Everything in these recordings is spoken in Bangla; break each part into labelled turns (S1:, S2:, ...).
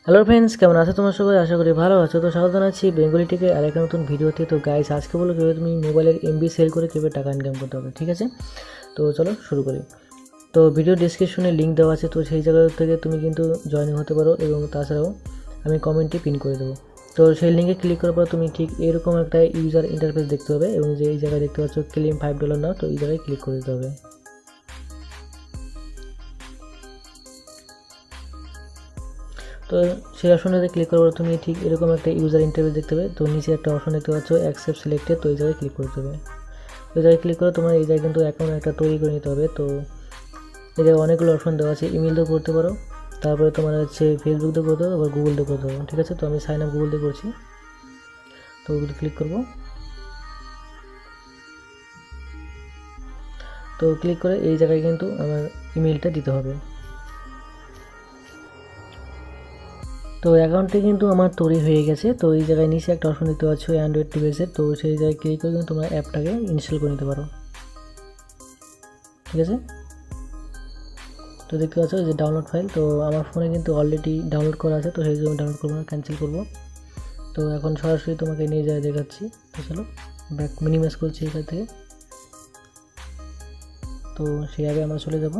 S1: হ্যালো ফ্রেন্ডস, কেমন আছো তোমরা সবাই? আশা করি ভালো আছো। তো স্বাগত জানাচ্ছি বেঙ্গলি থেকে আর একটা নতুন ভিডিওতে। তো গাইস, আজকে বলো কীভাবে তুমি মোবাইলের এমবি সেল করে কীভাবে টাকা ইনকাম করতে হবে, ঠিক আছে? তো চলো শুরু করি। তো ভিডিও ডিসক্রিপশনে লিঙ্ক দেওয়া আছে, তো সেই জায়গা থেকে তুমি কিন্তু জয়েনিং হতে পারো এবং তাছাড়াও আমি কমেন্টে পিন করে দেবো। তো সেই লিঙ্কে ক্লিক করার পর তুমি ঠিক এরকম একটা ইউজার ইন্টারফেস দেখতে হবে এবং যে এই জায়গায় দেখতে পাচ্ছ ক্লেম $5 নাও, তো এই জায়গায় ক্লিক করে দিতে হবে। তো সেই অপশনটাতে ক্লিক করার পর তুমি ঠিক এরকম একটা ইউজার ইন্টারফেস দেখতে পাবে। তো নিচে একটা অপশন দেখতে পাচ্ছ অ্যাকসেপ্ট সিলেক্টেড, তো এই জায়গায় ক্লিক করতে হবে। এই জায়গায় ক্লিক করে তোমার এই জায়গায় কিন্তু অ্যাকাউন্ট একটা তৈরি করে নিতে হবে। তো এই জায়গায় অনেকগুলো অপশন দেওয়া আছে, ইমেল দিয়ে করতে পারো, তারপরে তোমার হচ্ছে ফেসবুক দিয়ে করতে পারো, আবার গুগল দিয়ে করতে পারো, ঠিক আছে? তো আমি সাইন আপ গুগল দিয়ে করছি, তো ওগুলো ক্লিক করবো। তো ক্লিক করে এই জায়গায় কিন্তু আমার ইমেলটা দিতে হবে। তো অ্যাকাউন্টটি কিন্তু আমার তৈরি হয়ে গেছে। তো এই জায়গায় নিচে একটা অপশন দেখতে পাচ্ছ অ্যান্ড্রয়েড ডিভাইসের, তো সেই জায়গায় ক্লিক করে কিন্তু তোমরা অ্যাপটাকে ইনস্টল করে নিতে পারো, ঠিক আছে? তো দেখতে পাচ্ছ যে ডাউনলোড ফাইল, তো আমার ফোনে কিন্তু অলরেডি ডাউনলোড করা আছে, তো সেই জন্য ডাউনলোড করবো না, ক্যান্সেল করবো। তো এখন সরাসরি তোমাকে নিয়ে যায় দেখাচ্ছি। তো চলো ব্যাক মিনিমাইজ করছি এখান থেকে। তো সেই আগে আমরা চলে যাব।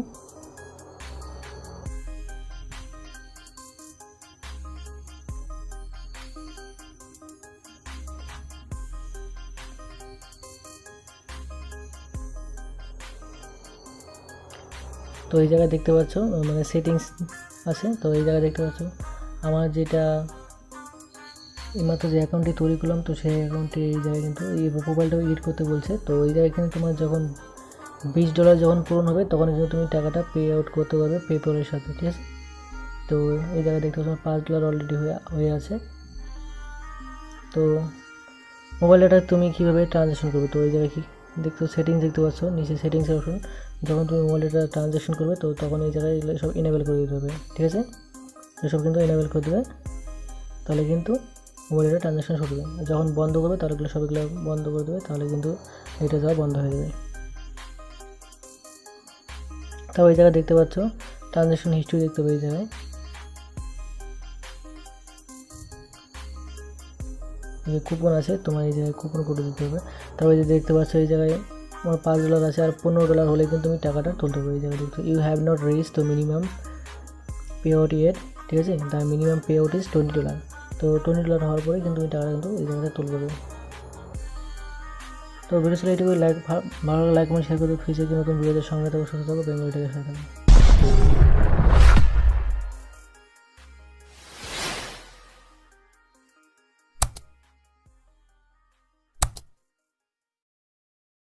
S1: তো এই জায়গায় দেখতে পাচ্ছ মানে সেটিংস আছে, তো এই জায়গায় দেখতে পাচ্ছ আমার যেটা এইমাত্র যে অ্যাকাউন্টটি তৈরি করলাম, তো সেই অ্যাকাউন্টটি এই জায়গায় কিন্তু এই প্রোফাইলটাও এডিট করতে বলছে। তো এই জায়গায় কিন্তু তোমার যখন $20 যখন পূরণ হবে তখন কিন্তু তুমি টাকাটা পে আউট করতে পারবে পেপ্যালের সাথে, ঠিক আছে? তো এই জায়গায় দেখতে পাচ্ছ $5 অলরেডি হয়ে আছে। তো মোবাইল ডাটা তুমি কীভাবে ট্রানজ্যাকশন করবে, তো এই জায়গায় কি দেখতে সেটিংস দেখতে পাচ্ছ নিচে সেটিংসের অপশন। যখন তুমি মোবাইল ডাটা ট্রানজ্যাকশন করবে তো তখন এই জায়গায় সব ইনেবল করে দিতে হবে, ঠিক আছে? এসব কিন্তু ইনেবল করে দেবে, তাহলে কিন্তু মোবাইল ডাটা ট্রানজ্যাকশন শুরু হবে। যখন বন্ধ করবে তাহলে সবগুলো বন্ধ করে দেবে, তাহলে কিন্তু এটা যাওয়া বন্ধ হয়ে যাবে। তাও এই জায়গায় দেখতে পাচ্ছ ট্রানজ্যাকশন হিস্ট্রি দেখতে পাবে। এই জায়গায় যে কুপন আছে তোমার এই জায়গায় কুপন কোড দিতে হবে। তারপরে যে দেখতে পাচ্ছ এই জায়গায় আমার $5 আছে, আর $15 হলে কিন্তু তুমি টাকাটা তুলতে হবে। এই জায়গায় দেখছো ইউ হ্যাভ নট রিচ তো মিনিমাম পে আউট ইয়েট, ঠিক আছে? তার মিনিমাম পে আউট ইজ $20। তো $20 হওয়ার পরে কিন্তু তুমি টাকাটা কিন্তু এই জায়গাটা তুলতে হবে। তো ভিডিও ছিল এইটুকু। ভালো লাইক এবং শেয়ার করে ফিউচার নতুন ভিডিওদের সঙ্গে থাকো, সুস্থ থাকো, বেঙ্গলি থেকে সাথে থাকো।